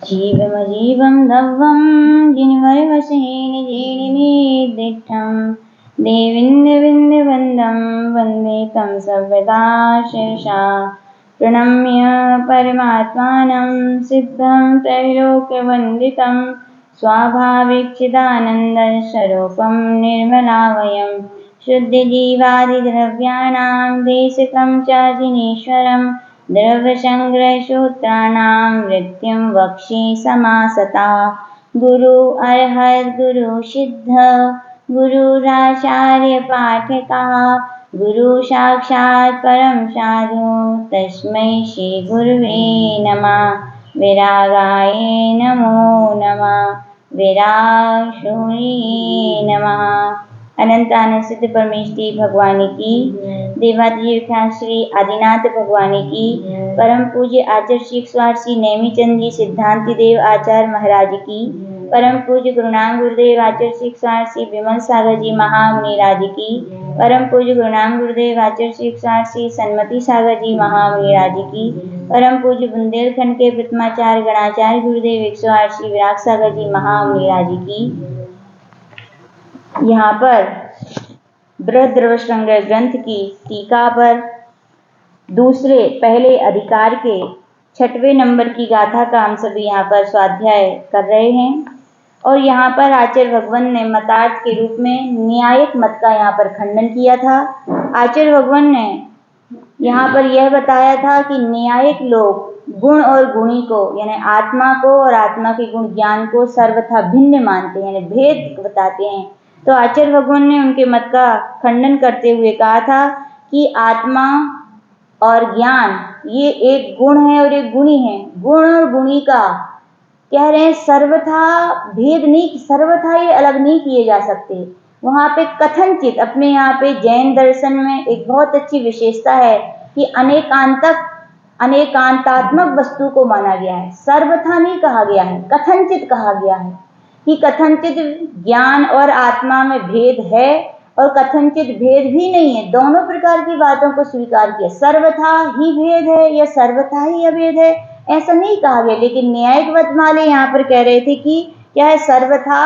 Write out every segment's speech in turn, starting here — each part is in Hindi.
जीवमजीवं दव्वं जिनवर्वसेन जीनिमेदिष्टं देवीन्द्रविन्दवन्दं वन्दे तं सर्वदा शिरसा प्रणम्य परमात्मानं सिद्धं त्रैलोक्यवन्दितं स्वाभाविकचिदानन्दस्वरूपं निर्मलावयं शुद्धजीवादिद्रव्याणां देशिकं च जिनेश्वरं द्रव्यसंग्रहसूत्राणां वृत्तिं वक्षे समासता गुरु अर्हत् गुरु सिद्ध गुरुराचार्य पाठकः गुरु साक्षात् परं साधु तस्मै श्री गुरुवे नमः। विरागाय नमो नमः। विरागशून्ये नमः। अनंत आनंद सिद्ध परमेष्ठी भगवान की, देवाधिदेवता श्री आदिनाथ भगवान की, परम पूज्य आचार्य श्री स्वामी नेमीचंद जी सिद्धांति देव आचार्य महाराज की, परम पूज्य गुरुनाम गुरुदेव आचार्य श्री स्वामी विमल सागर जी महामुनि राज की, परम पूज्य गुरुनाम गुरुदेव आचार्य श्री स्वामी सन्मति सागर जी महामुनि राज की, परम पूज्य बुंदेलखंड के प्रथमाचार्य गणाचार्य गुरुदेव 108 श्री विराग सागर जी महामुनि राज की। यहाँ पर बृहद्रव्यसंग्रह ग्रंथ की टीका पर दूसरे पहले अधिकार के 6वें नंबर की गाथा का हम सभी यहाँ पर स्वाध्याय कर रहे हैं। और यहाँ पर आचार्य भगवान ने मतार्थ के रूप में न्यायिक मत का यहाँ पर खंडन किया था। आचार्य भगवान ने यहाँ पर यह बताया था कि न्यायिक लोग गुण और गुणी को यानी आत्मा को और आत्मा के गुण ज्ञान को सर्वथा भिन्न मानते हैं, यानी भेद बताते हैं। तो आचार्य भगवान ने उनके मत का खंडन करते हुए कहा था कि आत्मा और ज्ञान ये एक गुण है और एक गुणी है। गुण और गुणी का कह रहे हैं सर्वथा भेद नहीं, सर्वथा ये अलग नहीं किए जा सकते। वहाँ पे कथनचित अपने यहाँ पे जैन दर्शन में एक बहुत अच्छी विशेषता है कि अनेकांतात्मक वस्तु को माना गया है, सर्वथा नहीं कहा गया है, कथनचित कहा गया है कि कथनचित ज्ञान और आत्मा में भेद है और कथनचित भेद भी नहीं है। दोनों प्रकार की बातों को स्वीकार किया। सर्वथा ही भेद है या सर्वथा ही अभेद है ऐसा नहीं कहा गया। लेकिन न्यायिक मत वाले यहाँ पर कह रहे थे कि क्या है, सर्वथा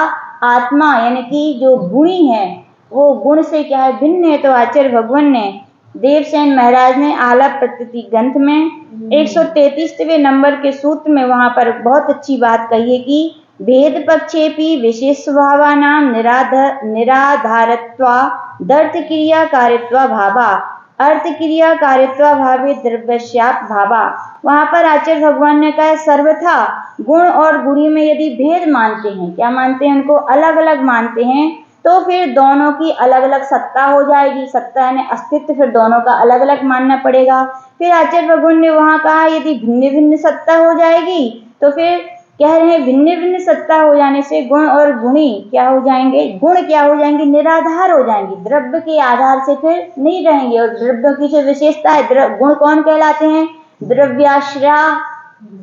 आत्मा यानी कि जो गुणी है वो गुण से क्या है, भिन्न है। तो आचार्य भगवान ने देवसेन महाराज ने आलाप प्रकृति ग्रंथ में 133वें नंबर के सूत्र में वहां पर बहुत अच्छी बात कही है कि भेद पक्षेपि विशेष स्वभावानां निराधारत्वा दर्थ क्रिया कारित्वा भावा अर्थ क्रिया कारित्वा भावे द्रव्यस्यात् भावा। वहां पर आचार्य भगवान ने कहा सर्वथा गुण और गुणी में यदि भेद मानते हैं, क्या मानते हैं, उनको अलग अलग मानते हैं, तो फिर दोनों की अलग अलग सत्ता हो जाएगी। सत्ता यानी अस्तित्व, फिर दोनों का अलग अलग मानना पड़ेगा। फिर आचार्य भगवान ने वहां कहा यदि भिन्न भिन्न सत्ता हो जाएगी तो फिर कह रहे हैं भिन्न भिन्न सत्ता हो जाने से गुण और गुणी क्या हो जाएंगे, गुण क्या हो जाएंगे, निराधार हो जाएंगे, द्रव्य के आधार से फिर नहीं रहेंगे। और द्रव्यों की जो विशेषता है, गुण कौन कहलाते हैं, द्रव्याश्रय,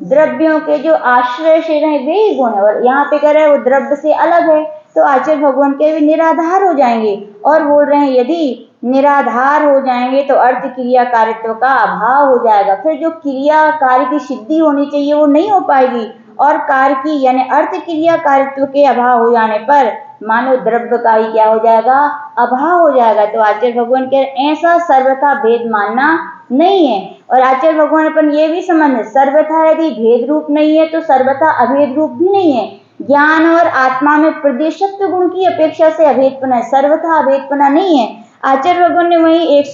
द्रव्यों के जो आश्रय से रहे वे ही गुण है। और यहाँ पे कह रहे हैं वो द्रव्य से अलग है, तो आचार्य भगवान के भी निराधार हो जाएंगे। और बोल रहे हैं यदि निराधार हो जाएंगे तो अर्थ क्रिया कारित्व का अभाव हो जाएगा। फिर जो क्रिया कार्य की सिद्धि होनी चाहिए वो नहीं हो पाएगी। और कार्य की यानी अर्थ क्रिया कारित्व के अभाव हो जाने पर मानो द्रव्य का ही क्या हो जाएगा, अभाव हो जाएगा। तो आचार्य भगवान के ऐसा सर्वथा भेद मानना नहीं है। और आचार्य भगवान अपन ये भी समझ, सर्वथा यदि भेद रूप नहीं है तो सर्वथा अभेद रूप भी नहीं है। ज्ञान और आत्मा में प्रदेशत्व गुण की अपेक्षा से अभेदपना है, सर्वथा अभेदपना नहीं है। आचार्य भगवान ने वही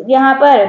यहाँ पर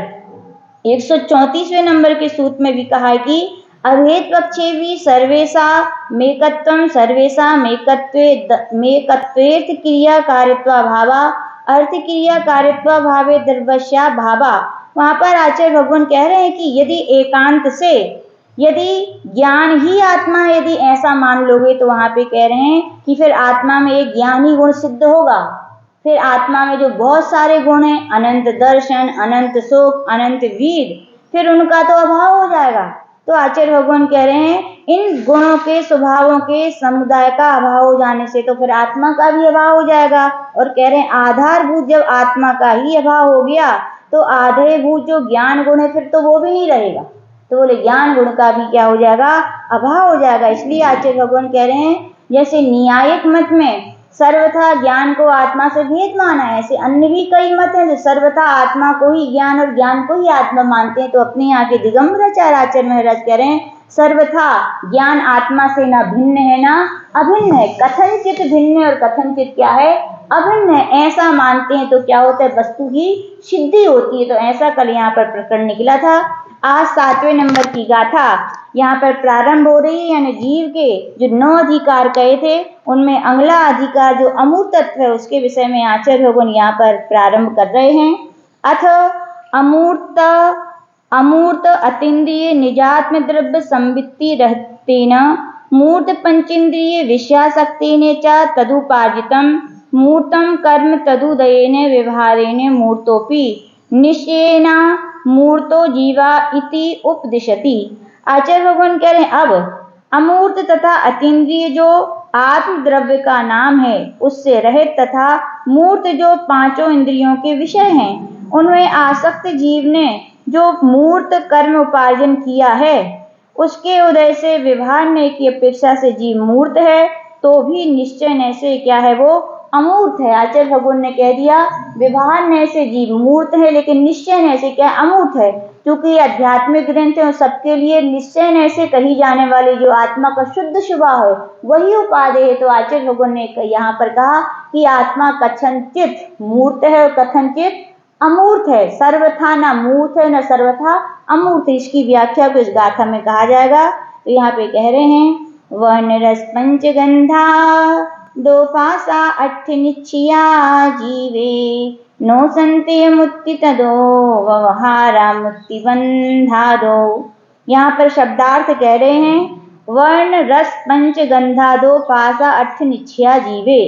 134वें नंबर के सूत्र में भी कहा है कि अभेद पक्षे भी सर्वेशा मेकत्वम सर्वेशा मेकत्वेर्थ क्रिया कारित्वा भावा अर्थ क्रिया कारित्वा भावे द्रव्यस्या भावा। वहां पर आचार्य भगवान कह रहे हैं कि यदि एकांत से यदि ज्ञान ही आत्मा है, यदि ऐसा मान लोगे तो वहां पे कह रहे हैं कि फिर आत्मा में एक ज्ञानी गुण सिद्ध होगा। फिर आत्मा में जो बहुत सारे गुण हैं, अनंत दर्शन, अनंत सुख, अनंत वीर, फिर उनका तो अभाव हो जाएगा। तो आचार्य भगवान कह रहे हैं इन गुणों के स्वभावों के समुदाय का अभाव हो जाने से तो फिर आत्मा का भी अभाव हो जाएगा। और कह रहे हैं आधारभूत जब आत्मा का ही अभाव हो गया तो आधारभूत जो ज्ञान गुण है फिर तो वो भी नहीं रहेगा। तो बोले ज्ञान गुण का भी क्या हो जाएगा, अभाव हो जाएगा। इसलिए आचार्य भगवान कह रहे हैं जैसे न्यायिक मत में सर्वथा ज्ञान को आत्मा से भेद माना है, ऐसे अन्य भी कई मत हैं जो सर्वथा आत्मा को ही ज्ञान और ज्ञान को ही आत्मा मानते हैं। तो अपने यहाँ के दिगंबराचार्य आचार्य महाराज कह रहे हैं सर्वथा ज्ञान आत्मा से न भिन्न है न अभिन्न है, कथनचित भिन्न और कथनचित क्या है, अभिन्न है। ऐसा मानते हैं तो क्या होता है, वस्तु की सिद्धि होती है। तो ऐसा कल यहाँ पर प्रकरण निकला था। आज 7वें नंबर की गाथा यहाँ पर प्रारंभ हो रही है, यानी जीव के जो 9 अधिकार कहे थे उनमें अगला अधिकार जो अमूर्त तत्व है उसके विषय में आचार्य भगवान यहाँ पर प्रारंभ कर रहे हैं। अथ अमूर्त अतीन्द्रिय निजात्म द्रव्य संवित्ति रहतेन मूर्त पंचेन्द्रिय विषयासक्तेन च तदुपार्जितम मूर्तम कर्म तदुदयेन व्यवहारेण मूर्तोपि निश्चयेन मूर्तो जीवा इति उपदिशति। आचार्य भगवान कह रहे हैं अब अमूर्त तथा अतीन्द्रिय जो आत्म द्रव्य का नाम है उससे रहित तथा मूर्त जो 5 इंद्रियों के विषय हैं उनमें आसक्त जीव ने जो मूर्त कर्म उपार्जन किया है उसके उदय से व्यवहार की अपेक्षा से जीव मूर्त है, तो भी निश्चय से क्या है वो अमूर्त है। आचार्य भगवान ने कह दिया व्यवहार से जीव मूर्त है लेकिन निश्चय से क्या अमूर्त है। क्योंकि आध्यात्मिक ग्रंथ है सबके लिए निश्चय से कही जाने वाली जो आत्मा का शुद्ध स्वभाव है वही उपादेय है। तो आचार्य भगवान ने यहाँ पर कहा कि आत्मा कथनचित मूर्त है और कथनचित अमूर्त है, सर्वथा न मूर्त है न सर्वथा अमूर्त। इसकी व्याख्या को इस गाथा में कहा जाएगा। तो यहाँ पे कह रहे हैं वर्ण रस पंचगंधा दो पासा अठ निश्चिया जीवे नो संते मुक्ति तदो व्यवहारा मुक्ति बंधा दो। यहाँ पर शब्दार्थ कह रहे हैं वर्ण रस पंचगंधा दो पासा अठ निश्चिया जीवे।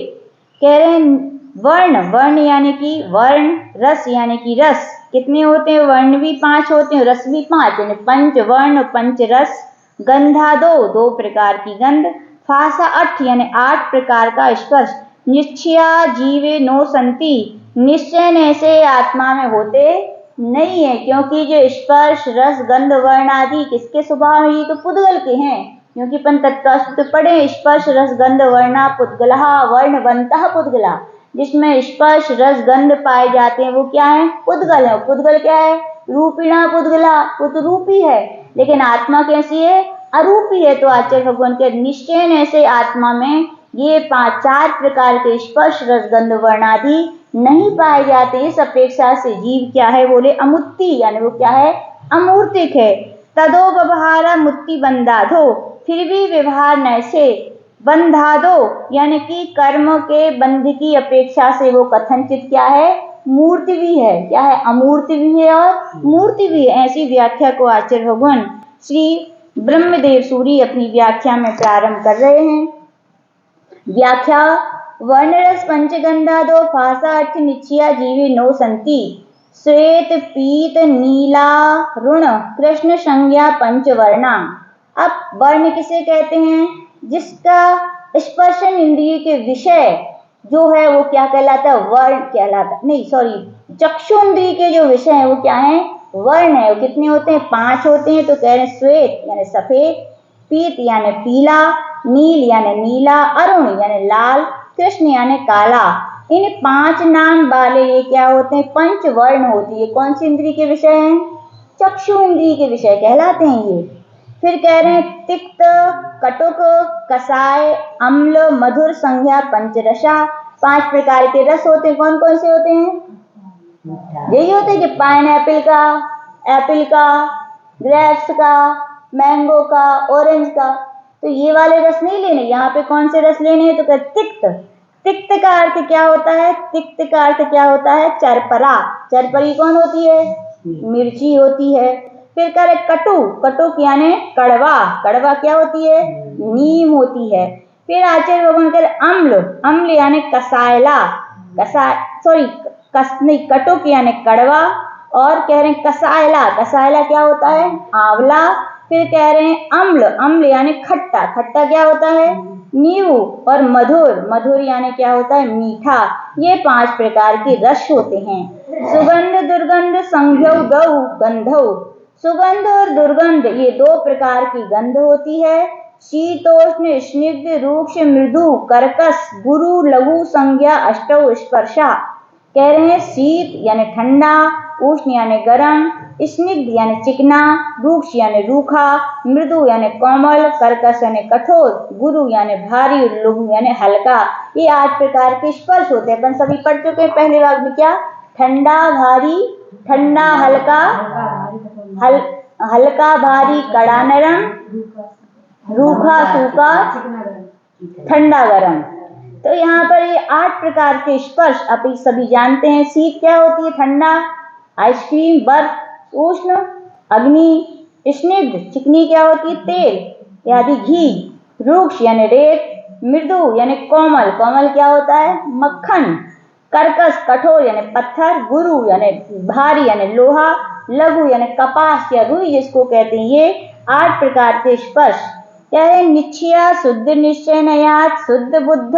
कह रहे हैं वर्ण, वर्ण यानी कि वर्ण, रस यानी कि रस कितने होते हैं, वर्ण भी 5 होते हैं रस भी 5, यानी पंच वर्ण पंच रस, गंधा 2 प्रकार की गंध, फासा 8 यानी 8 प्रकार का स्पर्श, निश्चया जीवे नो संति निश्चय से आत्मा में होते नहीं है। क्योंकि जो स्पर्श रस गंध वर्ण आदि किसके स्वभाव है, ये तो पुद्गल के हैं। क्योंकि अपन तत्वसूत्र पढ़े स्पर्श रस गंध वर्णा पुद्गला वर्ण बनता पुद्गला, जिसमें स्पर्श रस गंध पाए जाते हैं वो क्या है, पुद्गल है। पुद्गल क्या है, रूपिणा पुद्गला, वो तो रूपी है। लेकिन आत्मा कैसी है, अरूपी है। तो आचार्य भगवान के निश्चय से आत्मा में ये 4 प्रकार के स्पर्श रस गंध वर्ण आदि नहीं पाए जाते। इस अपेक्षा से जीव क्या है, बोले अमुत्ति, यानी वो क्या है, अमूर्तिक है। तदो व्यवहारा मुक्ति बंधाधो, फिर भी व्यवहार न से बंधा दो, यानी कि कर्म के बंध की अपेक्षा से वो कथनचित क्या है, मूर्ति भी है। क्या है, अमूर्ति भी है और मूर्ति भी है। ऐसी व्याख्या को आचार्य भगवान श्री ब्रह्मदेव सूरी अपनी व्याख्या में प्रारंभ कर रहे हैं। व्याख्या वर्णरस पंचगंधा दो फासा अठ निश्चिया जीवी नो संति श्वेत पीत नीला ऋण कृष्ण संज्ञा पंचवर्णा। अब वर्ण किसे कहते हैं, जिसका स्पर्शन इंद्रिय के विषय जो है वो क्या कहलाता है, वर्ण कहलाता है। नहीं सॉरी, चक्षु इंद्रिय के जो विषय है वो क्या है, वर्ण है। वो कितने होते हैं, 5 होते हैं। तो कह रहे हैं श्वेत यानी सफेद, पीत यानी पीला, नील यानी नीला, अरुण यानी लाल, कृष्ण यानी काला। इन 5 नाम वाले ये क्या होते हैं, पंचवर्ण होती है। कौन सी इंद्रिय के विषय हैं, चक्षु इंद्रिय के विषय कहलाते हैं ये। फिर कह रहे हैं तिक्त कटुक कसाय अम्ल मधुर संज्ञा पंचरसा। 5 प्रकार के रस होते हैं। कौन कौन से होते हैं, यही होते हैं कि पाइनएप्पल का, एप्पल का, ग्रेप्स का, मैंगो का, ऑरेंज का। तो ये वाले रस नहीं लेने, यहाँ पे कौन से रस लेने हैं, तो तिक्त। तिक्त का अर्थ क्या होता है, तिक्त का अर्थ क्या होता है, चरपरा। चरपरी कौन होती है, मिर्ची होती है। फिर कह रहे कटु, कटुक यानी कड़वा, कड़वा क्या होती है, नीम होती है। फिर आचार्य भगवान कह रहे अम्ल, अम्ल यानी कसायला, कटुक यानी कड़वा, और कह रहे हैं कसायला, कसायला क्या होता है, आंवला। फिर कह रहे हैं अम्ल, अम्ल यानी खट्टा, खट्टा क्या होता है, नींबू। और मधुर, मधुर यानी क्या होता है, मीठा। ये 5 प्रकार के रस होते हैं। सुगंध दुर्गंध संज्ञौ गौ गंधौ, सुगंध और दुर्गंध ये दो प्रकार की गंध होती है। शीतोष्ण स्निग्ध रूक्ष मृदु कर्कश गुरु लघु संज्ञा अष्टौ स्पर्शा। कह रहे हैं शीत यानी ठंडा, उष्ण यानी गर्म, स्निग्ध यानी चिकना, रूक्ष यानी रूखा, मृदु यानी कोमल, कर्कश यानी कठोर, गुरु यानी भारी, लघु यानी हल्का। ये 8 प्रकार के स्पर्श होते हैं। अपन सभी पढ़ चुके हैं पहले भाग में। क्या? ठंडा भारी, ठंडा हल्का, हल्का भारी कड़ा नरम, रूखा सूखा, ठंडा गरम। तो यहाँ पर ये 8 प्रकार के स्पर्श आप सभी जानते हैं। शीत क्या होती है? ठंडा, आइसक्रीम, बर्फ, उष्ण, अग्नि, स्निग्ध चिकनी क्या होती है? तेल यानी घी, रूक्ष यानी रेत, मृदु यानी कोमल, कोमल क्या होता है? मक्खन, कर्कश कठोर यानी पत्थर, गुरु यानी भारी यानी लोहा, लघु यानी कपास या रुई जिसको कहते हैं। ये 8 प्रकार के स्पर्श क्या है? निश्चया शुद्ध निश्चयनयात् शुद्ध बुद्ध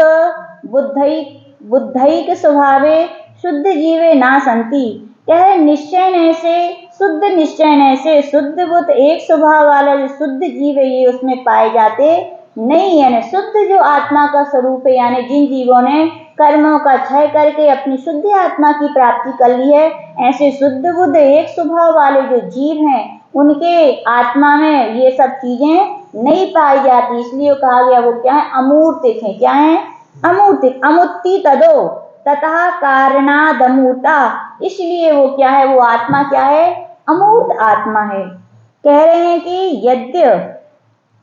बुद्धैक स्वभावे शुद्ध जीवे ना संति। क्या है? निश्चय से, शुद्ध निश्चय से शुद्ध बुद्ध एक स्वभाव वाला जो शुद्ध जीव है ये उसमें पाए जाते नहीं। यानी शुद्ध जो आत्मा का स्वरूप है, यानी जिन जीवों ने कर्मों का क्षय करके अपनी शुद्ध आत्मा की प्राप्ति कर ली है, ऐसे शुद्ध बुद्ध एक स्वभाव वाले जो जीव हैं उनके आत्मा में ये सब चीजें नहीं पाई जाती। इसलिए कहा गया वो क्या है? अमूर्तिक है। क्या है? अमूर्तिक। अमुत्ति तदो तथा कारणादमूर्ता। इसलिए वो क्या है? वो आत्मा क्या है? अमूर्त आत्मा है। कह रहे हैं कि यद्य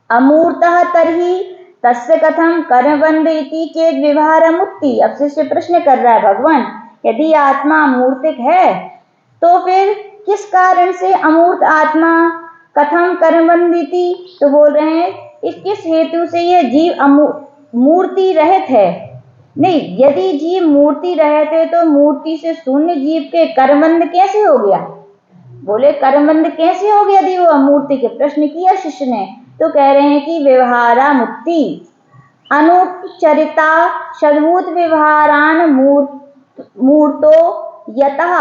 अमूर्तः तर्हि तस्य कथम कर्मबंध इति चेद व्यवहार मुक्ति। अब से प्रश्न कर रहा है भगवान, यदि आत्मा अमूर्तिक है तो फिर किस कारण से अमूर्त आत्मा कथम कर्मबंधिति? तो बोल रहे हैं इस किस हेतु से यह जीव मूर्ति रहित है। नहीं, यदि जीव मूर्ति रहित है तो मूर्ति से शून्य जीव के कर्मबंध कैसे हो गया? बोले कर्मबंध कैसे हो गया यदि वो अमूर्ति के? प्रश्न किया शिष्य ने। तो कह रहे हैं कि व्यवहारा मुक्ति अनुचरिता सद्भूत व्यवहारान मूर्तो यतः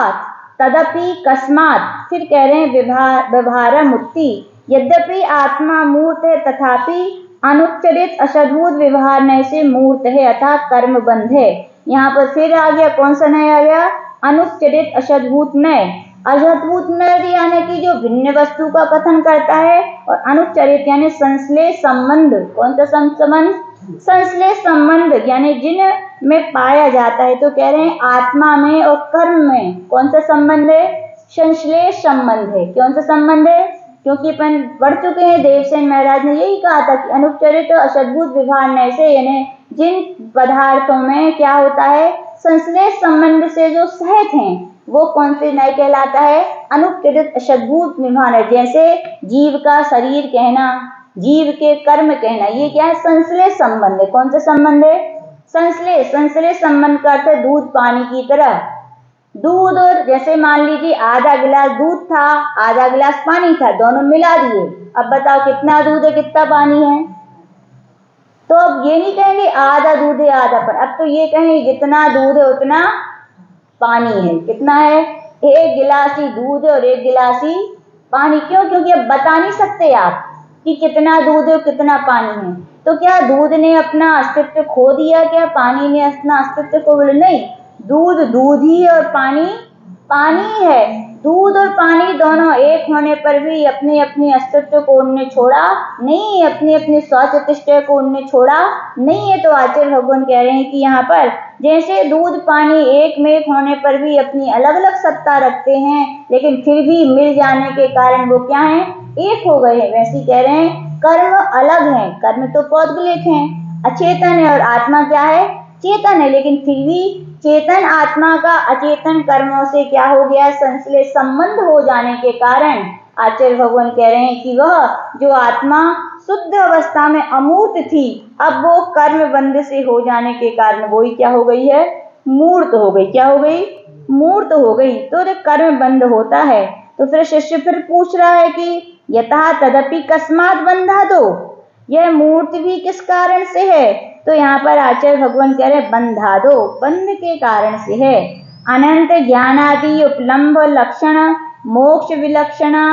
तदपि कस्मात्। फिर कह रहे हैं व्यवहारा मुक्ति, यद्यपि आत्मा मूर्त है तथापि अनुच्चरित असद्भूत व्यवहार नय से मूर्त है अर्थात कर्म बंध है। यहाँ पर फिर आ गया, कौन सा नय आ गया? अनुच्चरित असद्भूत नय। असद्भूत नय यानी कि जो भिन्न वस्तु का कथन करता है, और अनुच्चरित यानी संश्लेष संबंध। कौन सा संबंध? संश्लेष संबंध यानी जिन में पाया जाता है। तो कह रहे हैं आत्मा में और कर्म में कौन सा संबंध है? संश्लेष संबंध है। कौन सा संबंध है? क्योंकि अपन पढ़ चुके हैं, देवसेन महाराज ने यही कहा था कि अनुपचरित और असद्भुत विभाग में से यानी जिन पदार्थों में क्या होता है? संश्लेष संबंध से जो सहित हैं वो कौन से नय कहलाता है? अनुपचरित असद्भुत विभाग। जैसे जीव का शरीर कहना, जीव के कर्म कहना, ये क्या है? संश्लेष संबंध है। कौन सा संबंध है? संश्लेष। संश्लेष संबंध का अर्थ है दूध पानी की तरह। दूध और जैसे मान लीजिए आधा गिलास दूध था, आधा गिलास पानी था, दोनों मिला दिए। अब बताओ कितना दूध है कितना पानी है? तो अब ये नहीं कहेंगे आधा दूध है आधा पानी, अब तो ये कहेंगे जितना दूध है उतना पानी है। कितना है? 1 गिलास ही दूध है और 1 गिलास ही पानी। क्यों? क्योंकि अब बता नहीं सकते आप कि कितना दूध है कितना पानी है। तो क्या दूध ने अपना अस्तित्व खो दिया? क्या पानी ने अपना अस्तित्व खो दिया? नहीं, दूध दूध ही है और पानी पानी है। दूध और पानी दोनों एक होने पर भी अपने अपने अस्तित्व को उनने छोड़ा नहीं, अपने अपने स्वप्रतिष्ठा को उनने छोड़ा नहीं है। तो आचार्य भगवान कह रहे हैं कि यहाँ पर जैसे दूध पानी एक में एक होने पर भी अपनी अलग अलग सत्ता रखते हैं, लेकिन फिर भी मिल जाने के कारण वो क्या है? एक हो गए हैं। वैसे कह रहे हैं कर्म अलग है, कर्म तो पौद्गलिक है, अचेतन है, और आत्मा क्या है? चेतन है। लेकिन फिर भी चेतन आत्मा का अचेतन कर्मों से क्या हो गया? संश्लेष संबंध हो जाने के कारण आचार्य भगवान कह रहे हैं कि वह जो आत्मा शुद्ध अवस्था में अमूर्त थी, अब वो कर्म बंध से हो जाने के कारण वो ही क्या हो गई है? मूर्त हो गई। क्या हो गई? मूर्त हो गई। तो जब कर्म बंध होता है तो फिर शिष्य फिर पूछ रहा है कि यथा तदपि कस्मात् बंधा दो, यह मूर्त भी किस कारण से है? तो यहाँ पर आचार्य भगवान कह रहे बंधा दो, बंध के कारण से है। अनंत ज्ञानादि उपलम्ब लक्षण मोक्ष विलक्षणा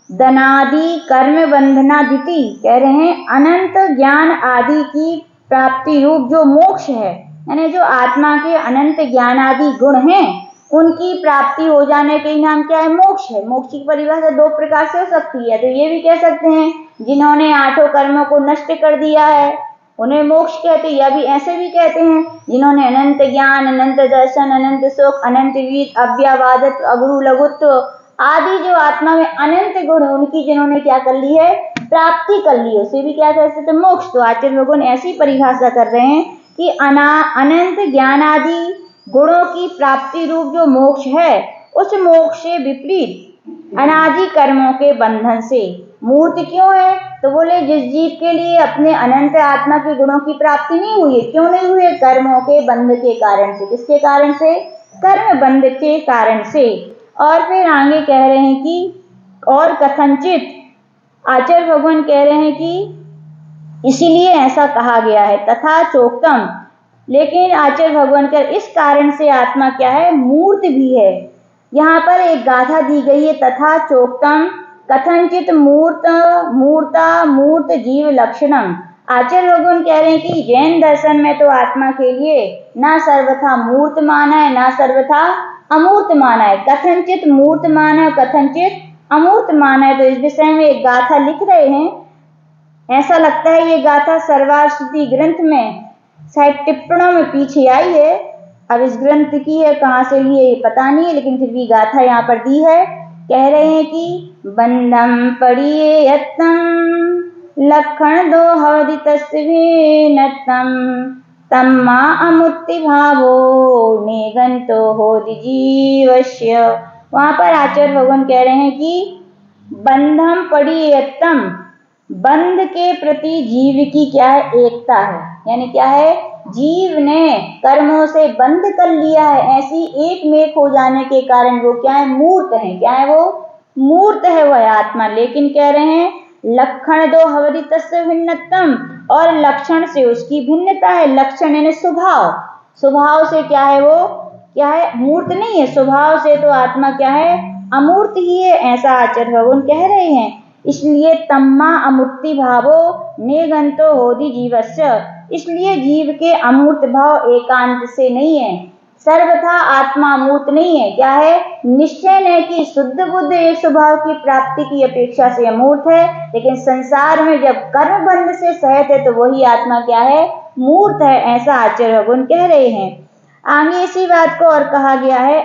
धनादि कर्म बंधनादिति, कह रहे हैं अनंत ज्ञान आदि की प्राप्ति रूप जो मोक्ष है, यानी जो आत्मा के अनंत ज्ञान आदि गुण हैं उनकी प्राप्ति हो जाने के नाम क्या है? मोक्ष है। मोक्ष की परिभाषा दो प्रकार से हो सकती है। तो ये भी कह सकते हैं जिन्होंने आठों कर्मों को नष्ट कर दिया है उन्हें मोक्ष कहते हैं, या भी ऐसे भी कहते हैं जिन्होंने अनंत ज्ञान, अनंत दर्शन, अनंत सुख, अनंत वीर, अव्यावादत्व, अगुरु लघुत्व आदि जो आत्मा में अनंत गुण है उनकी जिन्होंने क्या कर ली है? प्राप्ति कर ली है, उसे भी क्या कह सकते हैं? मोक्ष। तो आचार्य भगवान ऐसी परिभाषा कर रहे हैं कि अनंत ज्ञान आदि गुणों की प्राप्ति रूप जो मोक्ष है उस मोक्ष से विपरीत अनादि कर्मों के बंधन से मूर्त क्यों है? तो बोले जिस जीव के लिए अपने अनंत आत्मा के गुणों की प्राप्ति नहीं हुई है, क्यों नहीं हुई है? कर्मों के बंध के कारण से। किसके कारण से? कर्म बंध के कारण से। और फिर आगे कह रहे हैं कि और कथनचित, आचार्य भगवान कह रहे हैं कि इसीलिए ऐसा कहा गया है तथा चोक्तम, लेकिन आचार्य भगवान का इस कारण से आत्मा क्या है? मूर्त भी है। यहाँ पर एक गाथा दी गई है, तथा चोक्तम कथनचित मूर्त जीव लक्षणम। आचार्य भगवान कह रहे हैं कि जैन दर्शन में तो आत्मा के लिए ना सर्वथा मूर्त माना है ना सर्वथा अमूर्त माना है, कथनचित मूर्त माना है, कथनचित अमूर्त माना है। तो इस विषय में एक गाथा लिख रहे हैं। ऐसा लगता है ये गाथा सर्वाश्रुति ग्रंथ में शायद टिप्पणों में पीछे आई है। अब इस ग्रंथ की है कहाँ से लिए पता नहीं है, लेकिन फिर भी गाथा यहाँ पर दी है। कह रहे हैं कि बंधम पड़िए यत्तम लक्षण दो हवदि तस्वीनतम तम्मा अमुक्ति भावो निगंतो होदि जीवस्य। वहां पर आचार्य भगवान कह रहे हैं कि बंधम पड़ियत्तम, बंध के प्रति जीव की क्या है? एकता है। यानी क्या है? जीव ने कर्मों से बंध कर लिया है, ऐसी एक मेक हो जाने के कारण वो क्या है? मूर्त है। क्या है वो? मूर्त है वह आत्मा। लेकिन कह रहे हैं लक्षण दो हवदि तस्य भिन्नतम, और लक्षण से उसकी भिन्नता है। लक्षण यानी स्वभाव, स्वभाव से क्या है? वो क्या है? मूर्त नहीं है। स्वभाव से तो आत्मा क्या है? अमूर्त ही है, ऐसा आचार्य भगवान कह रहे हैं। इसलिए तम्मा अमूर्ति भावो निगंतो होदि जीवस्य, इसलिए जीव के अमूर्त भाव एकांत से नहीं है। सर्वथा आत्मा अमूर्त नहीं है। क्या है? निश्चय है कि शुद्ध बुद्ध एक स्वभाव की प्राप्ति की अपेक्षा से अमूर्त है, लेकिन संसार में जब कर्म बंध से सहित है तो वही आत्मा क्या है? मूर्त है, ऐसा आचार्य भगवान कह रहे हैं। आगे इसी बात को और कहा गया है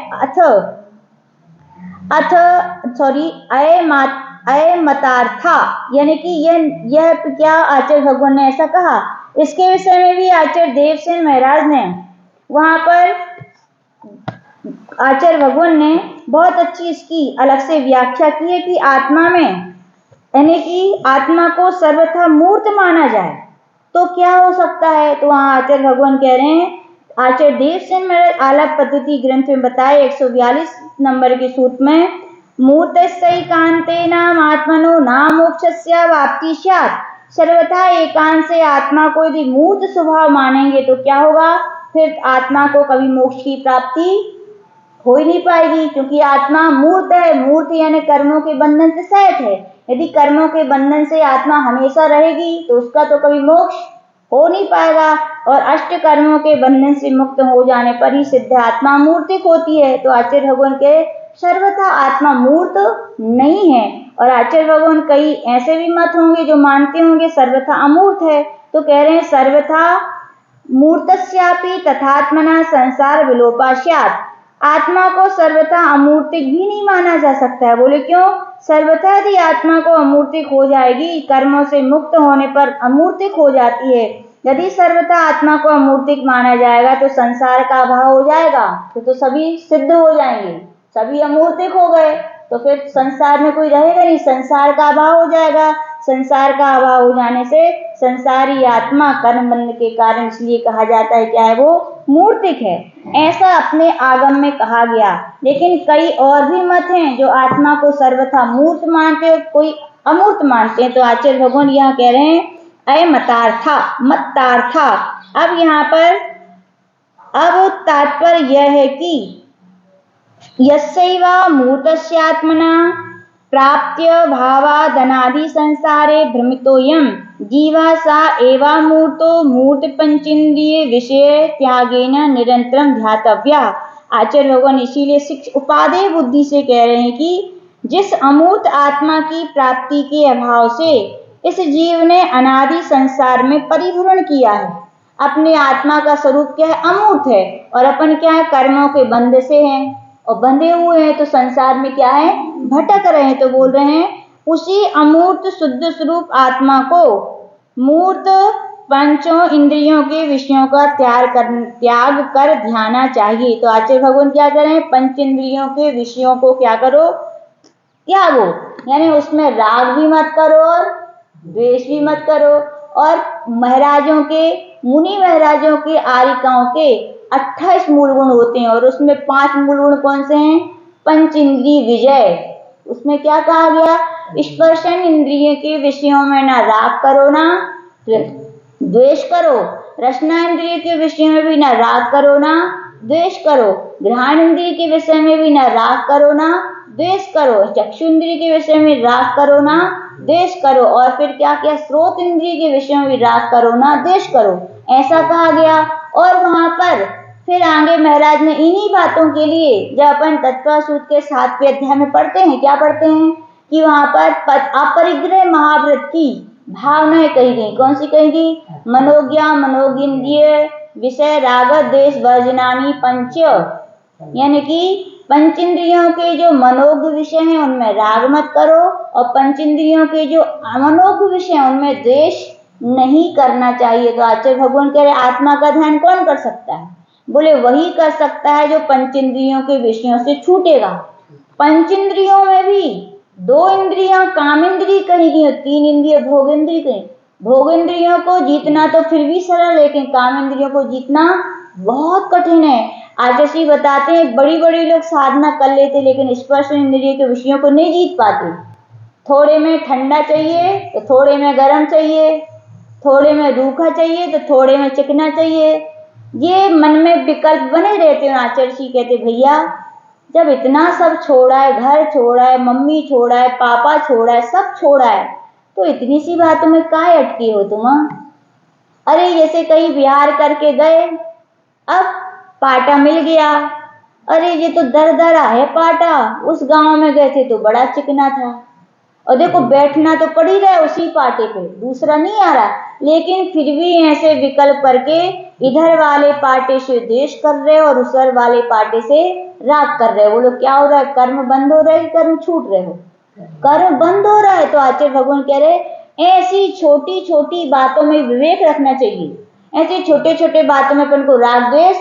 अयमतार्था, यानी कि यह क्या आचार्य भगवान ने ऐसा कहा। इसके विषय में भी आचार्य देवसेन महाराज ने वहां पर आचार्य भगवान ने बहुत अच्छी इसकी अलग से व्याख्या की है कि आत्मा में, यानी कि आत्मा को सर्वथा मूर्त माना जाए तो क्या हो सकता है। तो वहां आचार्य भगवान कह रहे हैं, आचार्य देवसेन महाराज आलाप पद्धति ग्रंथ में बताए 142 नंबर के सूत्र में, मूर्तस्यैकान्तेन आत्मनो न मोक्षस्य वाप्ति स्यात्। सर्वथा एकांत से आत्मा को यदि मूर्त स्वभाव मानेंगे तो क्या होगा? फिर आत्मा को कभी मोक्ष की प्राप्ति हो ही नहीं पाएगी, क्योंकि आत्मा मूर्त है। मूर्त यानी कर्मों के बंधन से सहित है। यदि कर्मों के बंधन से आत्मा हमेशा रहेगी तो उसका तो कभी मोक्ष हो नहीं पाएगा, और अष्ट कर्मों के बंधन से मुक्त हो जाने पर ही सिद्ध आत्मा मूर्तिक होती है। तो आचार्य भगवान के सर्वथा आत्मा मूर्त नहीं है। और आचार्य भगवान कई ऐसे भी मत होंगे जो मानते होंगे सर्वथा अमूर्त है। तो कह रहे हैं सर्वथा मूर्तस्यापि तथात्मना संसार विलोपा स्यात्। आत्मा को सर्वथा अमूर्तिक भी नहीं माना जा सकता है। बोले क्यों? सर्वथा यदि आत्मा को अमूर्तिक हो जाएगी, कर्मों से मुक्त होने पर अमूर्तिक हो जाती है। यदि सर्वथा आत्मा को अमूर्तिक माना जाएगा तो संसार का अभाव हो जाएगा, तो सभी सिद्ध हो जाएंगे, सभी अमूर्तिक हो गए, तो फिर संसार में कोई रहेगा नहीं, संसार का अभाव हो जाएगा। संसार का अभाव हो जाने से संसारी आत्मा कर्म बंध के कारण, इसलिए कहा जाता है क्या है? वो मूर्तिक है, ऐसा अपने आगम में कहा गया। लेकिन कई और भी मत हैं जो आत्मा को सर्वथा मूर्त मानते हैं, कोई अमूर्त मानते हैं। तो आचार्य भगवान यहाँ कह रहे हैं अयमतार्था मत्तार्था। अब यहाँ पर अब तात्पर्य यह है कि यस्यैव मूर्तस्यात्मना प्राप्त्य भावादनादि संसारे भ्रमितोऽयं जीवा सा एवा मूर्तो मूर्त पंचेन्द्रिय विषय त्यागेन निरंतरम ध्यातव्या। आचार्य भगवान इसीलिए उपादेय बुद्धि से कह रहे हैं कि जिस अमूर्त आत्मा की प्राप्ति के अभाव से इस जीव ने अनादि संसार में परिभ्रमण किया है। अपने आत्मा का स्वरूप क्या है? अमूर्त है। और अपन क्या है? कर्मों के बंध से हैं और बंधे हुए हैं, तो संसार में क्या है? भटक रहे हैं। तो बोल रहे हैं उसी अमूर्त शुद्ध स्वरूप आत्मा को मूर्त पंचों इंद्रियों के विषयों का त्याग कर ध्याना चाहिए। तो आचार्य भगवान क्या करें? पंच इंद्रियों के विषयों को क्या करो? त्यागो। यानी उसमें राग भी मत करो और द्वेष भी मत करो। और महाराजों के, मुनि महाराजों के, आरिकाओं के 28 मूल गुण होते हैं और उसमें 5 मूल गुण कौन से हैं? पंच इंद्रिय विजय। उसमें क्या कहा गया? स्पर्शन इंद्रिय के विषयों में ना राग करो ना द्वेष करो। रसना इंद्रिय के विषय में भी ना राग करो ना द्वेष करो। घ्राण इंद्रिय के विषय में भी ना राग करो ना द्वेष करो। चक्षु इंद्रिय के विषय में राग करो ना द्वेष करो। और फिर क्या किया? स्रोत इंद्रिय के विषय में भी राग करो ना द्वेष करो। ऐसा कहा गया। और वहां पर फिर आगे महाराज ने इन्हीं बातों के लिए, जब अपन तत्व सूत्र के 7वें अध्याय में पढ़ते हैं, क्या पढ़ते हैं कि वहां पर अपरिग्रह महाव्रत की भावनाएं कही गई। कौन सी कही गई? मनोज्ञा मनोगिंद्रिय विषय राग द्वेष वर्जनानी पंच। यानी कि पंचेंद्रियों के जो मनोज्ञ विषय हैं उनमें राग मत करो और पंचेंद्रियों के जो अमनोज्ञ विषय हैं उनमें द्वेष नहीं करना चाहिए। तो आचार्य भगवान कह रहे आत्मा का ध्यान कौन कर सकता है? बोले वही कर सकता है जो पंचेंद्रियों के विषयों से छूटेगा। पंचेंद्रियों में भी 2 इंद्रियां काम इंद्रिय कही गई और 3 इंद्रिय भोग इंद्रिय कही। भोग इंद्रियों को जीतना तो फिर भी सरल, लेकिन काम इंद्रियों को जीतना बहुत कठिन है। आचार्य बताते हैं बड़ी बड़ी लोग साधना कर लेते लेकिन स्पर्श इंद्रिय के विषयों को नहीं जीत पाते। थोड़े में ठंडा चाहिए तो थोड़े में गर्म चाहिए, थोड़े में रूखा चाहिए तो थोड़े में चिकना चाहिए। ये मन में विकल्प बने रहते हैं। आचार्य जी कहते भैया जब इतना सब छोड़ा है, घर छोड़ा है, मम्मी छोड़ा है, पापा छोड़ा है, सब छोड़ा है, तो इतनी सी बातों में काहे अटके हो तुम? अरे जैसे कहीं बिहार करके गए, अब पाटा मिल गया, अरे ये तो दरदरा है पाटा, उस गांव में गए थे तो बड़ा चिकना था। और देखो बैठना तो पड़ ही रहा है उसी पाटे पे, दूसरा नहीं आ रहा, लेकिन फिर भी ऐसे विकल्प करके इधर वाले पाटे से द्वेष कर रहे और उधर वाले पाटे से राग कर रहे हो। बोलो क्या हो रहा है? कर्म बंद हो रहा है, कर्म छूट रहे हो? कर्म बंद हो रहा है। तो आचार्य भगवान कह रहे ऐसी छोटी छोटी बातों में विवेक रखना चाहिए। ऐसे छोटे छोटे बातों में अपन को राग द्वेष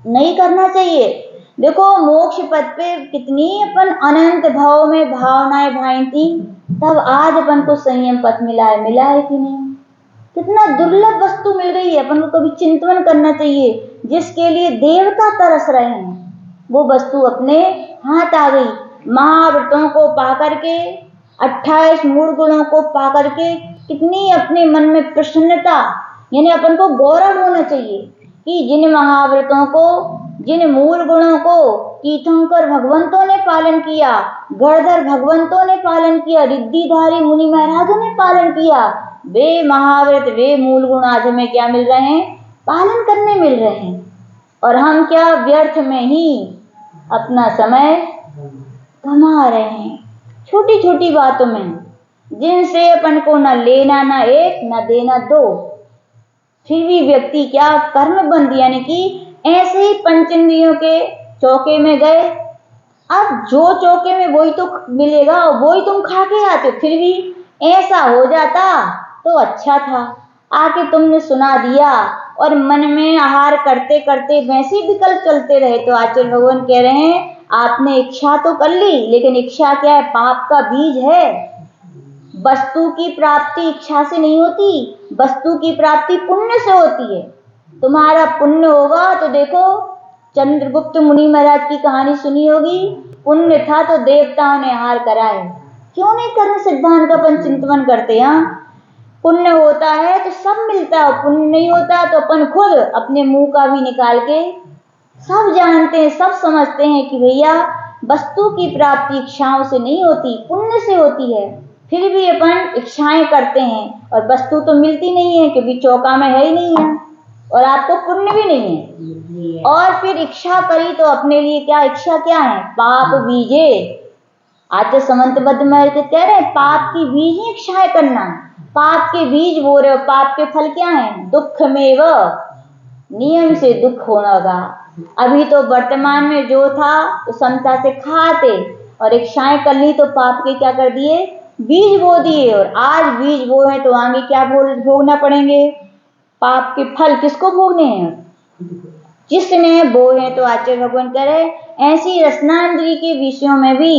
नहीं करना चाहिए। देखो मोक्ष पद पे कितनी अपन अनंत भाव में भावनाएं भाई थी, तब आज अपन को संयम पथ मिला है कि नहीं? कितना दुर्लभ वस्तु मिल रही है, अपन को कभी चिंतन करना चाहिए। जिसके लिए देवता तरस रहे हैं वो वस्तु अपने हाथ आ गई। महाव्रतों को पा करके, 28 मूल गुणों को पा करके कितनी अपने मन में प्रसन्नता, यानी अपन को गौरव होना चाहिए कि जिन महाव्रतों को, जिन मूल गुणों को तीर्थंकर भगवंतों ने पालन किया, गणधर भगवंतों ने पालन किया, रिद्धिधारी मुनि महाराजों ने पालन किया, वे महाव्रत, वे मूल गुण आज हमें क्या मिल रहे हैं? पालन करने मिल रहे हैं। और हम क्या व्यर्थ में ही अपना समय गंवा रहे हैं छोटी छोटी बातों में, जिनसे अपन को न लेना न एक न देना दो। फिर भी व्यक्ति क्या कर्म बंद, यानी कि ऐसे ही पंचेंद्रियों के चौके में गए, अब जो चौके में वही तो मिलेगा और वही तुम खा के आते हो। फिर भी ऐसा हो जाता तो अच्छा था, आके तुमने सुना दिया और मन में आहार करते करते वैसे विकल्प चलते रहे। तो आचार्य भगवान कह रहे हैं आपने इच्छा तो कर ली, लेकिन इच्छा क्या है? पाप का बीज है। वस्तु की प्राप्ति इच्छा से नहीं होती, वस्तु की प्राप्ति पुण्य से होती है। तुम्हारा पुण्य होगा तो देखो चंद्रगुप्त मुनि महाराज की कहानी सुनी होगी, पुण्य था तो देवताओं ने आहार कराए। क्यों नहीं कर्म सिद्धांत का अपन चिंतन करते? पुण्य होता है तो सब मिलता है, पुण्य नहीं होता तो अपन खुद अपने मुंह का भी निकाल के, सब जानते हैं, सब समझते हैं कि भैया वस्तु की प्राप्ति इच्छाओं से नहीं होती, पुण्य से होती है। फिर भी अपन इच्छाएं करते हैं और वस्तु तो मिलती नहीं है क्योंकि चौका में है ही नहीं है और आपको पुण्य भी नहीं है। और फिर इच्छा करी तो अपने लिए क्या, इच्छा क्या है, पाप बीजे। आज तो समंतबद्ध में कह रहे हैं पाप की बीज ही इच्छाएं करना, पाप के बीज बो रहे हो। पाप के फल क्या है, दुख में व नियम से दुख होना का। अभी तो वर्तमान में जो था तो समता से खाते और इच्छाएं कर ली तो पाप के क्या कर दिए, बीज बो दिए। और आज बीज बो है तो आगे क्या भोगना पड़ेंगे, पाप के फल किसको भोगने हैं, जिसने बो है। तो आचार्य भगवान कह रहे ऐसी रसनांद्री के विषयों में भी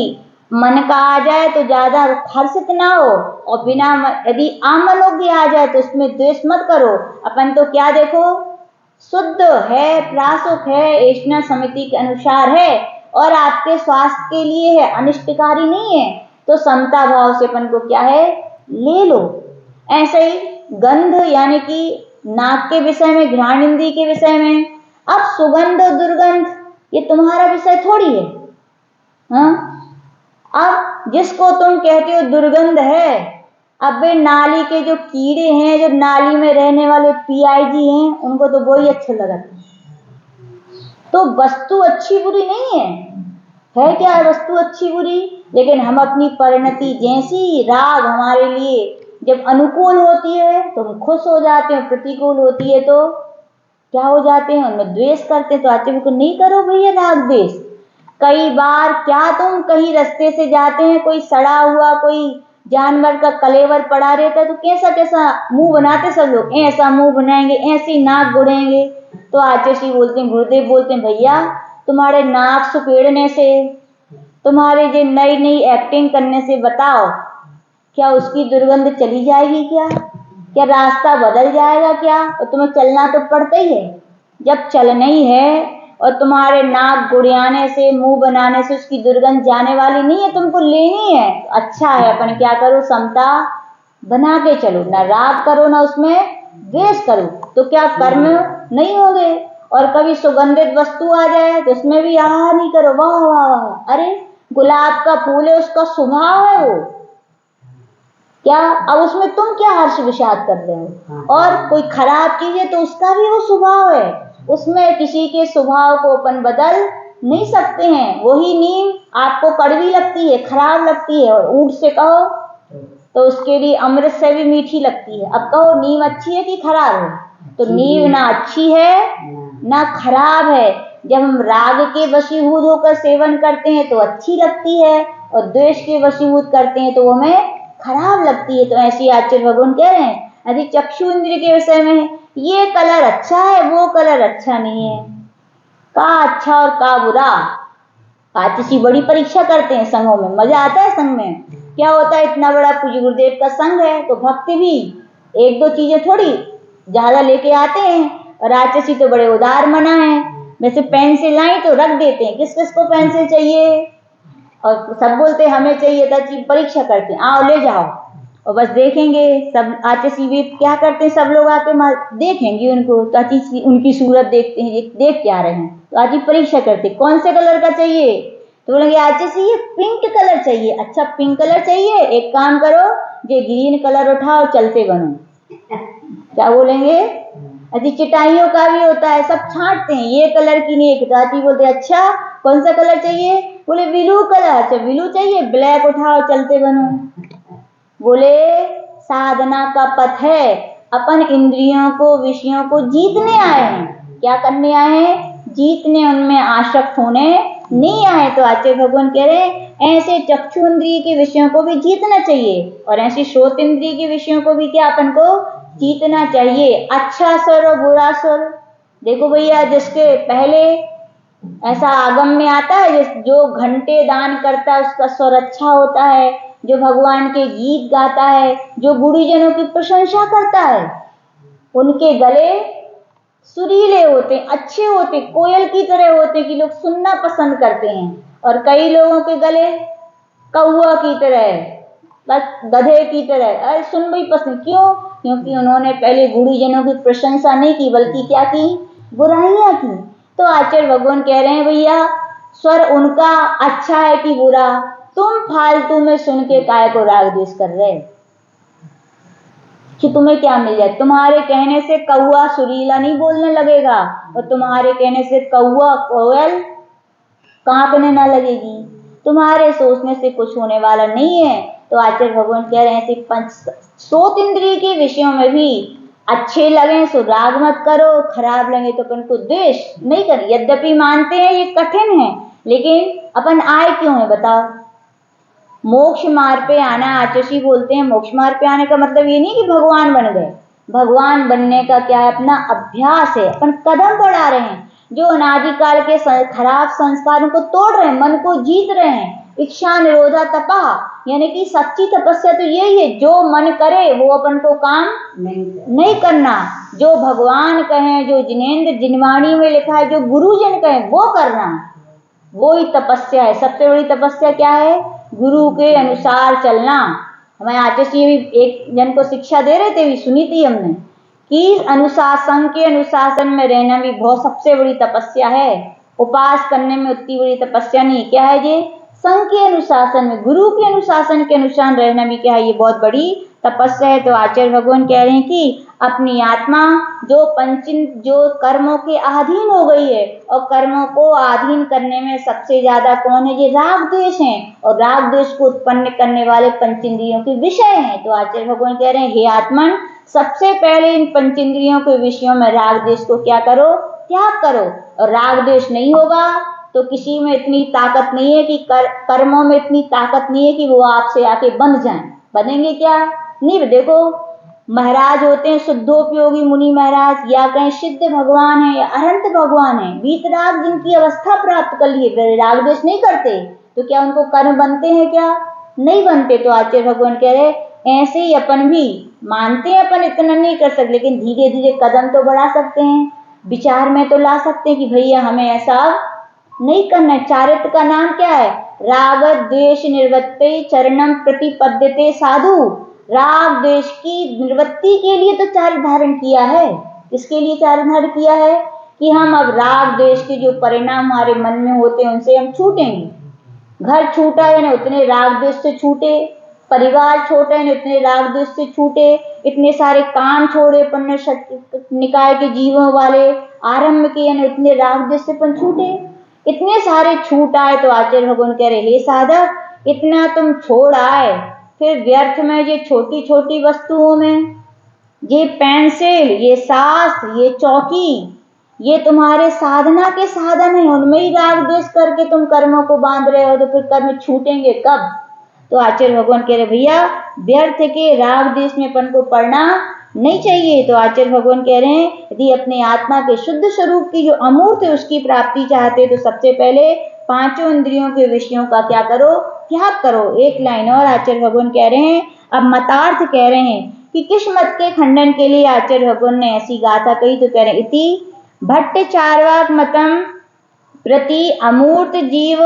मन का आ जाए तो ज्यादा हर्षित ना हो और बिना यदि आमनोग्य आ जाए तो उसमें द्वेष मत करो। अपन तो क्या देखो, शुद्ध है, प्रासुक है, ऐष्णा समिति के अनुसार है और आपके स्वास्थ्य के लिए है, अनिष्टकारी नहीं है। तो समता भाव से अपन को क्या है, ले लो। ऐसे ही गंध यानी कि नाक के विषय में, घ्राण इंद्रिय के विषय में। अब सुगंध और दुर्गंध ये तुम्हारा विषय थोड़ी है। हाँ, अब जिसको तुम कहते हो दुर्गंध है, अब वे नाली के जो कीड़े हैं, जो नाली में रहने वाले पीआईजी हैं, उनको तो वही अच्छा लगा। तो वस्तु अच्छी बुरी नहीं है क्या है वस्तु अच्छी बुरी, लेकिन हम अपनी परिणति जैसी राग हमारे लिए जब अनुकूल होती है तो हम खुश हो जाते हैं, प्रतिकूल होती है तो क्या हो जाते हैं, उनमें द्वेष करते हैं। तो आचार्य को नहीं करो भैया राग द्वेष। कई बार क्या तुम कहीं रास्ते से जाते हैं, कोई सड़ा हुआ कोई जानवर का कलेवर पड़ा रहता है तो कैसा कैसा मुंह बनाते सब लोग, ऐसा मुंह बनाएंगे, ऐसी नाक गुड़ेंगे। तो आचार्य जी बोलते हैं, गुरुदेव बोलते हैं भैया तुम्हारे नाक सुपेड़ने से, तुम्हारे जो नई नई एक्टिंग करने से बताओ क्या उसकी दुर्गंध चली जाएगी, क्या रास्ता बदल जाएगा क्या? और तुम्हें चलना तो पड़ता ही है। जब चलना ही है और तुम्हारे नाक गुड़ियाने से, मुंह बनाने से उसकी दुर्गंध जाने वाली नहीं है, तुमको लेनी है। अच्छा है अपन क्या करो, समता बना के चलो, ना राग करो ना उसमें द्वेष करो, तो क्या कर्म नहीं होंगे। और कभी सुगंधित वस्तु आ जाए तो उसमें भी आह नहीं करो, वाह वाह वाह, अरे गुलाब का फूल है, उसका स्वभाव है वो, क्या अब उसमें तुम क्या हर्ष विषाद कर रहे हो। और कोई खराब चीज है तो उसका भी वो स्वभाव है, उसमें किसी के स्वभाव को अपन बदल नहीं सकते हैं। वही नीम आपको कड़वी लगती है, खराब लगती है, और ऊंट से कहो तो उसके लिए अमृत से भी मीठी लगती है। अब कहो नीम अच्छी है कि खराब है, तो नीम ना अच्छी है ना खराब है। जब हम राग के वशीभूत होकर सेवन करते हैं तो अच्छी लगती है, और द्वेष के वशीभूत करते हैं तो वो हमें खराब लगती है। तो ऐसी आचार्य भगवान कह रहे हैं यदि चक्षु इंद्रिय के विषय में ये कलर अच्छा है, वो कलर अच्छा नहीं है, का अच्छा और का बुरा। आतिशी बड़ी परीक्षा करते हैं संघों में, मजा आता है संघ में। क्या होता है, इतना बड़ा पूज्य गुरुदेव का संघ है तो भक्त भी एक दो चीजें थोड़ी ज्यादा लेके आते हैं, और आतिशी तो बड़े उदार मना है। वैसे पेंसिल लाई तो रख देते हैं, किस किस को पेंसिल चाहिए, और सब बोलते हमें चाहिए था। परीक्षा करते हैं, आओ ले जाओ, और बस देखेंगे सब। आतिशी भी क्या करते हैं, सब लोग आके देखेंगे उनको, तो आतिशी उनकी सूरत देखते हैं, देख क्या रहे हैं। तो आज परीक्षा करते कौन से कलर का चाहिए, तो बोलेंगे आतिशी ये पिंक कलर चाहिए। अच्छा पिंक कलर चाहिए, एक काम करो ये ग्रीन कलर उठाओ, चलते बनो। क्या बोलेंगे, अति चिटाइयों का भी होता है, सब छांटते हैं, ये कलर की नहीं। एक दादी बोलते अच्छा कौन सा कलर चाहिए, बोले ब्लू कलर। अच्छा ब्लू चाहिए, ब्लैक उठाओ, चलते बनो। बोले साधना का पथ है, अपन इंद्रियों को, विषयों को जीतने आए हैं। क्या करने आए हैं, जीतने, उनमें आसक्त होने नहीं आए। तो आचार्य भगवान कह रहे हैं ऐसे चक्षु इंद्रिय के विषयों को भी जीतना चाहिए, और ऐसे श्रोत इंद्रिय के विषयों को भी क्या अपन को जीतना चाहिए। अच्छा स्वर और बुरा स्वर, देखो भैया जिसके पहले ऐसा आगम में आता है, जो घंटे दान करता है उसका स्वर अच्छा होता है, जो भगवान के गीत गाता है, जो गुरुजनों की प्रशंसा करता है, उनके गले सुरीले होते, अच्छे होते, कोयल की तरह होते कि लोग सुनना पसंद करते हैं। और कई लोगों के गले कौआ की तरह, बस गधे की तरह, अरे सुन भी पसंद, क्यों, क्योंकि उन्होंने पहले गुरुजनों की प्रशंसा नहीं की, बल्कि क्या की, बुराइयां की। तो आचार्य भगवान कह रहे हैं भैया स्वर उनका अच्छा है कि बुरा, तुम फालतू में सुन के काय को राग द्वेष कर रहे कि तुम्हें क्या मिल जाए। तुम्हारे कहने से कौआ सुरीला नहीं बोलने लगेगा और तुम्हारे कहने से कौआ कोयल कांपने ना लगेगी। तुम्हारे सोचने से कुछ होने वाला नहीं है। तो आचार्य भगवान कह रहे हैं पंच सोत इंद्रिय के विषयों में भी अच्छे लगे सो राग मत करो, खराब लगे तो अपन को द्वेष नहीं कर। यद्यपि मानते हैं ये कठिन है, लेकिन अपन आए क्यों है बताओ। मोक्ष मार्ग पे आना, आचार्य बोलते हैं मोक्ष मार्ग पे आने का मतलब ये नहीं कि भगवान बन गए। भगवान बनने का क्या है, अपना अभ्यास है, अपन कदम बढ़ा रहे हैं। जो अनादिकाल के खराब संस्कारों को तोड़ रहे हैं, मन को जीत रहे हैं। इच्छा निरोधा तपा, यानी कि सच्ची तपस्या तो यही है, जो मन करे वो अपन को काम नहीं करना। जो भगवान कहे, जो जिनेन्द्र जिनवाणी में लिखा है, जो गुरुजन कहे वो करना, वो ही तपस्या है। सबसे बड़ी तपस्या क्या है, गुरु के अनुसार चलना। हमें आचार्य जी भी एक जन को शिक्षा दे रहे थे, भी सुनी थी हमने कि अनुशासन के अनुशासन में रहना भी बहुत सबसे बड़ी तपस्या है। उपास करने में उतनी बड़ी तपस्या नहीं। क्या है ये, संघ के अनुशासन में, गुरु के अनुशासन के अनुसार रहना भी क्या है, ये बहुत बड़ी तपस्या है। तो आचार्य भगवान कह रहे हैं कि अपनी आत्मा जो कर्मों के अधीन हो गई है, और कर्मों को अधीन करने में सबसे ज्यादा कौन है, ये राग द्वेष है। और राग द्वेष को उत्पन्न करने वाले पंचेंद्रियों के विषय हैं। तो आचार्य भगवान कह रहे हैं हे आत्मन, सबसे पहले इन पंचेंद्रियों के विषयों में राग द्वेष को क्या करो, त्याग करो। और राग द्वेष नहीं होगा तो किसी में इतनी ताकत नहीं है कि कर्मों में इतनी ताकत नहीं है कि वो आपसे आके बंध जाएं। बनेंगे क्या, नहीं। देखो महाराज होते हैं शुद्धोपयोगी मुनि महाराज, या कहीं सिद्ध भगवान है या अनंत भगवान है, वीतराग जिनकी अवस्था प्राप्त कर लिए, राग द्वेष नहीं करते, तो क्या उनको कर्म बनते हैं, क्या नहीं बनते। तो आचार्य भगवान कह रहे ऐसे ही अपन भी मानते हैं अपन इतना नहीं कर सकते, लेकिन धीरे धीरे कदम तो बढ़ा सकते हैं, विचार में तो ला सकते हैं कि भैया हमें ऐसा नहीं करना। चारित्र का नाम क्या है, राग द्वेष निवृत्ति चरणम प्रतिपद्यते साधु। राग द्वेष की निवृत्ति के लिए तो चार्य धारण किया है। किसके लिए चार्य धारण किया है, कि हम अब राग द्वेष के जो परिणाम हमारे मन में होते हैं उनसे हम छूटेंगे। घर छूटा है ना उतने राग द्वेष से छूटे, परिवार छोटे हैं उतने राग द्वेष से छूटे, इतने सारे काम छोड़े पन्ने निकाय के जीवों वाले आरंभ किए ना उतने राग द्वेष से अपन छूटे, इतने सारे छूट आए। तो आचार्य भगवान कह रहे हे साधक, इतना तुम छोड़ आए, फिर व्यर्थ में ये छोटी छोटी वस्तुओं में, ये पेंसिल, ये शास्त्र, ये चौकी, ये तुम्हारे साधना के साधन है, उनमें ही राग द्वेष करके तुम कर्मों को बांध रहे हो, तो फिर कर्म छूटेंगे कब। तो आचार्य भगवान कह रहे भैया व्यर्थ के राग द्वेष में अपन को पड़ना नहीं चाहिए। तो आचार्य भगवान कह रहे हैं यदि अपने आत्मा के शुद्ध स्वरूप की जो अमूर्त है उसकी प्राप्ति चाहते तो सबसे पहले पांचों इंद्रियों के विषयों का क्या करो, त्याग करो। एक लाइन और आचार्य भगवान कह रहे हैं, अब मतार्थ कह रहे हैं कि किस मत के खंडन के लिए आचार्य भगवान ने ऐसी गाथा कही। तो कह रहे इति भट्ट चार्वाक मतम प्रति अमूर्त जीव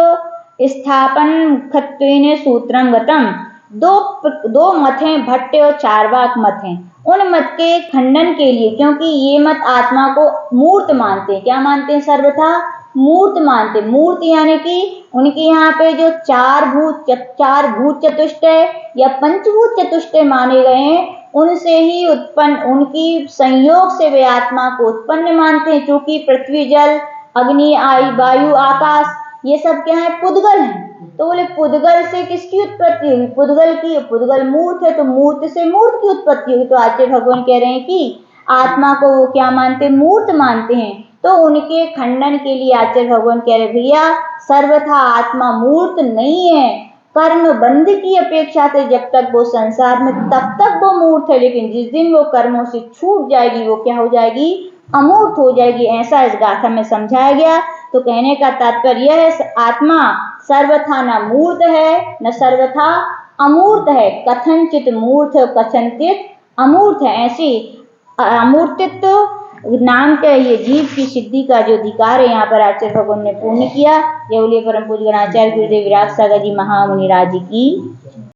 स्थापन मुख्यत्वेन सूत्रम गतम। दो मत हैं, भट्ट और चार्वाक मत हैं। उन मत के खंडन के लिए, क्योंकि ये मत आत्मा को मूर्त मानते हैं। क्या मानते हैं, सर्वथा मूर्त मानते। मूर्त यानी कि उनके यहाँ पे जो चार भूत चतुष्टय या पंचभूत चतुष्टय माने गए हैं, उनसे ही उत्पन्न, उनकी संयोग से वे आत्मा को उत्पन्न मानते हैं। क्योंकि पृथ्वी जल अग्नि वायु आकाश ये सब क्या है, पुद्गल है। तो बोले पुद्गल से किसकी उत्पत्ति हुई, पुद्गल की। पुद्गल मूर्त है तो मूर्त से मूर्त की उत्पत्ति हुई। तो आचार्य भगवान कह रहे हैं कि आत्मा को वो क्या मानते, मूर्त मानते हैं। तो उनके खंडन के लिए आचार्य भगवान कह रहे भैया सर्वथा आत्मा मूर्त नहीं है। कर्म बंध की अपेक्षा से जब तक वो संसार में तब तक वो मूर्त है, लेकिन जिस दिन वो कर्मों से छूट जाएगी वो क्या हो जाएगी, अमूर्त हो जाएगी। ऐसा इस गाथा में समझाया गया। तो कहने का तात्पर्य है आत्मा सर्वथा न मूर्त है न सर्वथा अमूर्त है, कथनचित मूर्त है कथनचित अमूर्त है। ऐसी अमूर्तित्व नाम का ये जीव की सिद्धि का जो अधिकार है यहाँ पर आचार्य भगवान ने पूर्ण किया। ये बोलिए परम पूज्य गणाचार्य गुरुदेव विराट सागर जी महामुनि राज की।